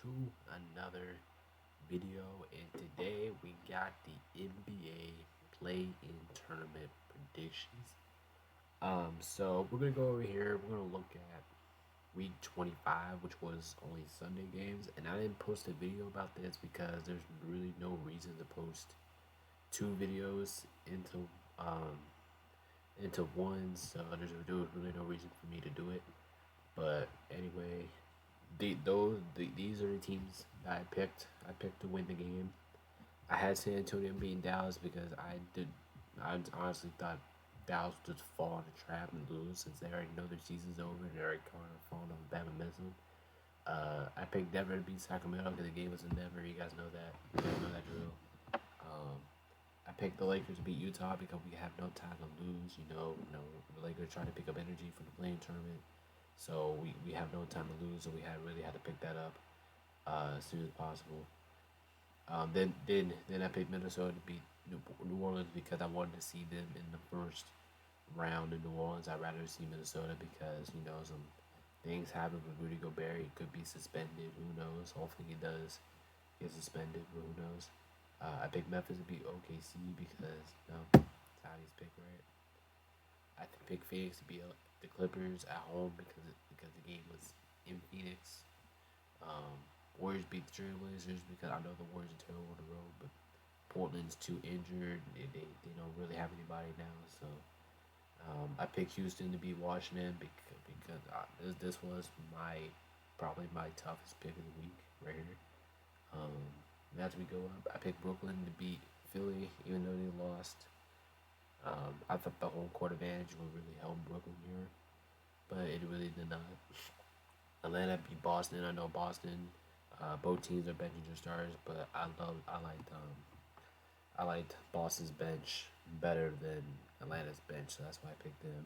to another video, and today we got the NBA play-in tournament predictions. So we're gonna go over here. We're gonna look at week 25, which was only Sunday games, and I didn't post a video about this because there's really no reason to post two videos um into one. So there was really no reason for me to do it. But anyway, these are the teams that I picked. I picked to win the game. I had San Antonio beating Dallas because I honestly thought Dallas would just fall in the trap and lose since they already know their season's over and they're already kind of falling off Bama missile. I picked Denver to beat Sacramento because the game was in Denver. You guys know that. You guys know that drill. Um, I picked the Lakers to beat Utah because we have no time to lose. The Lakers trying to pick up energy from the playing tournament, so we have no time to lose. So we really had to pick that up as soon as possible. Then I picked Minnesota to beat New Orleans because I wanted to see them in the first round in New Orleans. I'd rather see Minnesota because some things happen with Rudy Gobert. He could be suspended. Who knows? Hopefully he does get suspended. But who knows? I picked Memphis to beat OKC because Saudi's pick, right? I picked Phoenix to beat the Clippers at home because the game was in Phoenix. Um, Warriors beat the Trailblazers because I know the Warriors are terrible on the road, but Portland's too injured. They don't really have anybody now. So I picked Houston to beat Washington because this was probably my toughest pick of the week right here. Um, as we go up, I picked Brooklyn to beat Philly, even though they lost. I thought the home court advantage would really help Brooklyn here, but it really did not. Atlanta beat Boston. I know Boston. Both teams are benching their stars, but I liked Boston's bench better than Atlanta's bench, so that's why I picked them.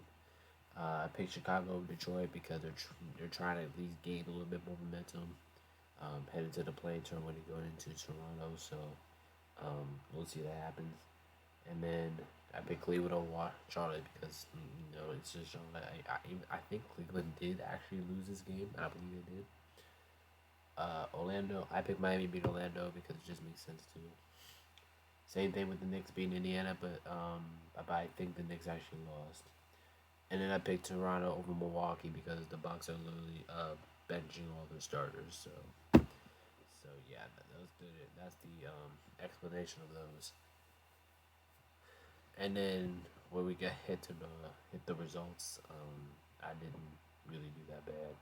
I picked Chicago over Detroit because they're trying to at least gain a little bit more momentum headed to the play turn when they go into Toronto. So we'll see that happens. And then I picked Cleveland over Charlotte because it's just Charlotte. I think Cleveland did actually lose this game. I believe they did. Orlando. I picked Miami beat Orlando because it just makes sense to me. Same thing with the Knicks beating Indiana, but I think the Knicks actually lost. And then I picked Toronto over Milwaukee because the Bucks are literally benching all their starters. So yeah, that's the explanation of those. And then when we get hit the results, I didn't really do that bad.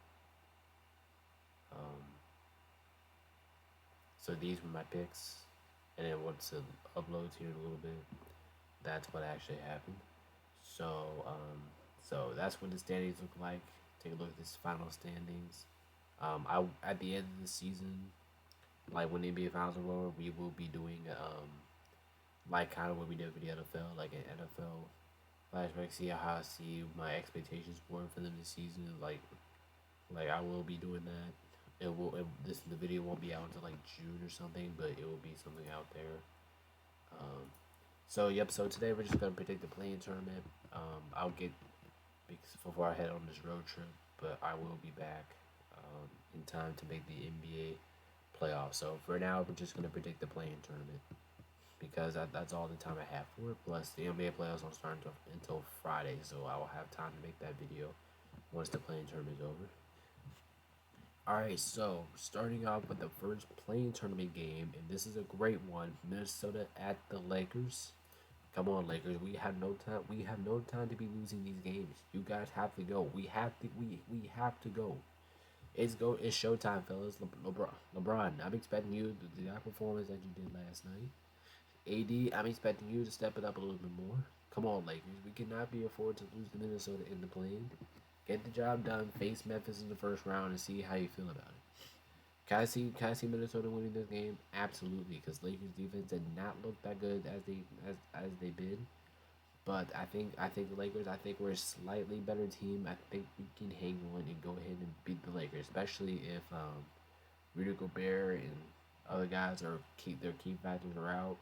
Um, so these were my picks, and then once it uploads here in a little bit, that's what actually happened. So so that's what the standings look like. Take a look at this final standings. I At the end of the season, like when the NBA Finals are over, we will be doing like kind of what we did with the NFL, like an NFL flashback. See how I see my expectations were for them this season. Like I will be doing that. The video won't be out until like June or something, but it will be something out there. Um, so today we're just gonna predict the playing tournament. I'll get before I head on this road trip, but I will be back in time to make the NBA playoffs. So for now, we're just gonna predict the playing tournament because that's all the time I have for it. Plus, the NBA playoffs don't start until Friday, so I will have time to make that video once the playing tournament is over. Alright, so starting off with the first playing tournament game, and this is a great one. Minnesota at the Lakers. Come on, Lakers. We have no time. We have no time to be losing these games. You guys have to go. We have to go. It's showtime, fellas. LeBron. I'm expecting you to do that performance that you did last night. AD. I'm expecting you to step it up a little bit more. Come on, Lakers. We cannot be afford to lose to Minnesota in the plane. Get the job done. Face Memphis in the first round and see how you feel about it. Can I see Minnesota winning this game? Absolutely, because Lakers defense did not look that good as they did. But I think the Lakers. I think we're a slightly better team. I think we can hang on and go ahead and beat the Lakers, especially if Rudy Gobert and other guys are their key factors are out.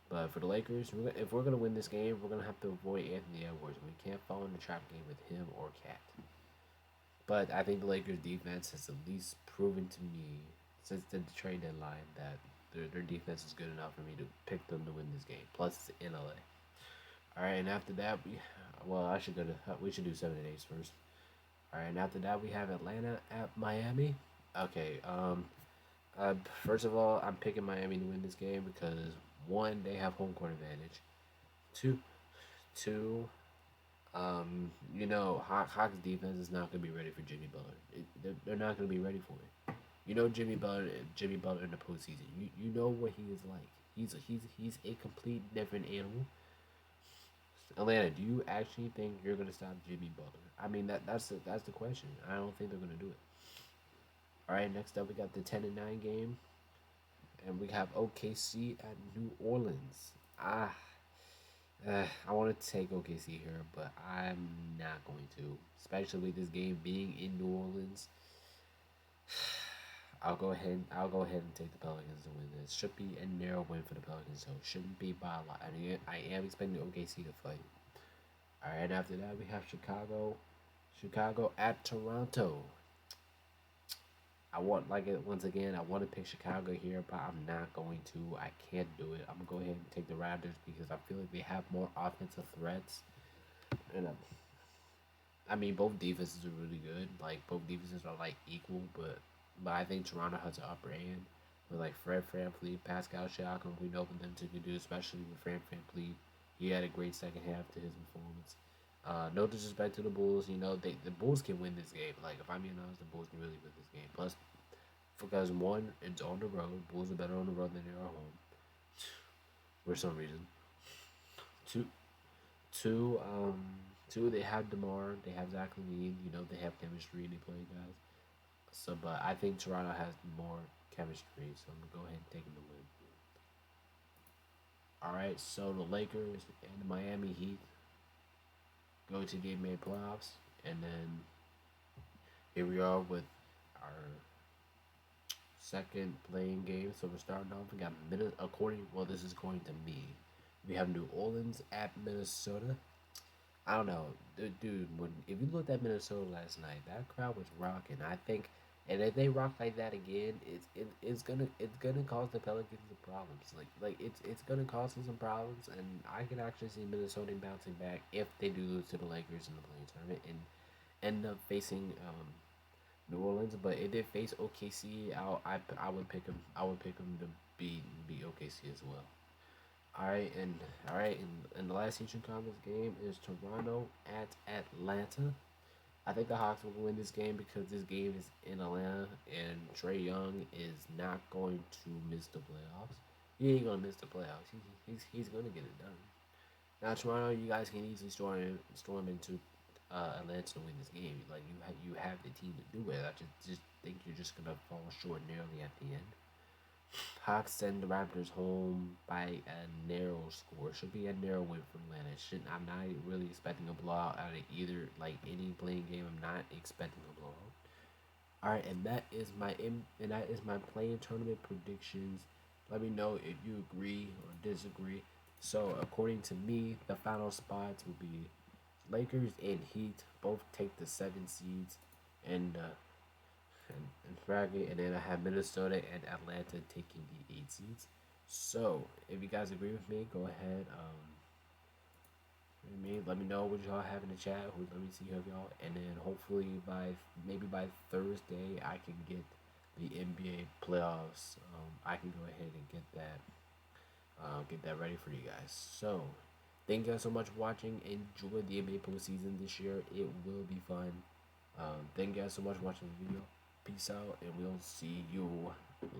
But for the Lakers, if we're gonna win this game, we're gonna have to avoid Anthony Edwards. We can't fall in the trap game with him or Cat. But I think the Lakers defense has at least proven to me since the trade deadline that their defense is good enough for me to pick them to win this game. Plus, it's in LA. All right, and after that, I should go to we should do 7 days first. All right, and after that, we have Atlanta at Miami. Okay, first of all, I'm picking Miami to win this game because one, they have home court advantage. Two, two, Hawks defense is not gonna be ready for Jimmy Butler. They're not gonna be ready for it. You know Jimmy Butler in the postseason. You know what he is like. He's a complete different animal. Atlanta, do you actually think you're gonna stop Jimmy Butler? I mean that's the question. I don't think they're gonna do it. All right, next up we got the 10-9 game, and we have OKC at New Orleans. I want to take OKC here, but I'm not going to, especially with this game being in New Orleans. I'll go ahead and take the Pelicans to win this. Should be a narrow win for the Pelicans, so shouldn't be by a lot. I am expecting OKC to fight. All right, after that we have Chicago at Toronto. I want like it once again. I want to pick Chicago here, but I'm not going to. I can't do it. I'm gonna go ahead and take the Raptors because I feel like they have more offensive threats, and I mean both defenses are really good. Like both defenses are like equal, but I think Toronto has an upper hand with like Fred VanVleet, Pascal Siakam. We know what them two can do, especially with Fred VanVleet. He had a great second half to his performance. No disrespect to the Bulls, the Bulls can win this game. Like if I'm being honest, the Bulls can really win this game. Plus, because one, it's on the road. Bulls are better on the road than they are home for some reason. Two, two, two. They have Demar. They have Zach LaVine. They have chemistry and they play guys. So, but I think Toronto has more chemistry. So I'm gonna go ahead and take them to win. All right. So the Lakers and the Miami Heat go to the NBA playoffs, and then here we are with our second playing game. So we're starting off. We got this is according to me. We have New Orleans at Minnesota. I don't know, dude. If you looked at Minnesota last night, that crowd was rocking. I think, and if they rock like that again, it's gonna cause the Pelicans some problems. Like it's gonna cause them some problems, and I can actually see Minnesota bouncing back if they do lose to the Lakers in the playing tournament and end up facing New Orleans. But if they face OKC, I would pick them. I would pick them to beat OKC as well. All right, and the last Eastern Conference game is Toronto at Atlanta. I think the Hawks will win this game because this game is in Atlanta, and Trae Young is not going to miss the playoffs. He ain't gonna miss the playoffs. He's gonna get it done. Now Toronto, you guys can easily storm into Atlanta to win this game. Like you have the team to do it. I just think you're just gonna fall short narrowly at the end. Hawks send the Raptors home by a narrow score. Should be a narrow win for Atlanta. I'm not really expecting a blowout out of either any playing game. I'm not expecting a blowout. All right, and that is my playing tournament predictions. Let me know if you agree or disagree. So according to me, the final spots will be Lakers and Heat both take the 7 seeds, and and bracket, and then I have Minnesota and Atlanta taking the 8 seeds. So if you guys agree with me, go ahead. Let me know what y'all have in the chat. Let me see of y'all, and then hopefully by Thursday I can get the NBA playoffs. I can go ahead and get that ready for you guys. So thank you guys so much for watching. Enjoy the NBA postseason this year. It will be fun. Thank you guys so much for watching the video. Peace out, and we'll see you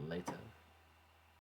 later.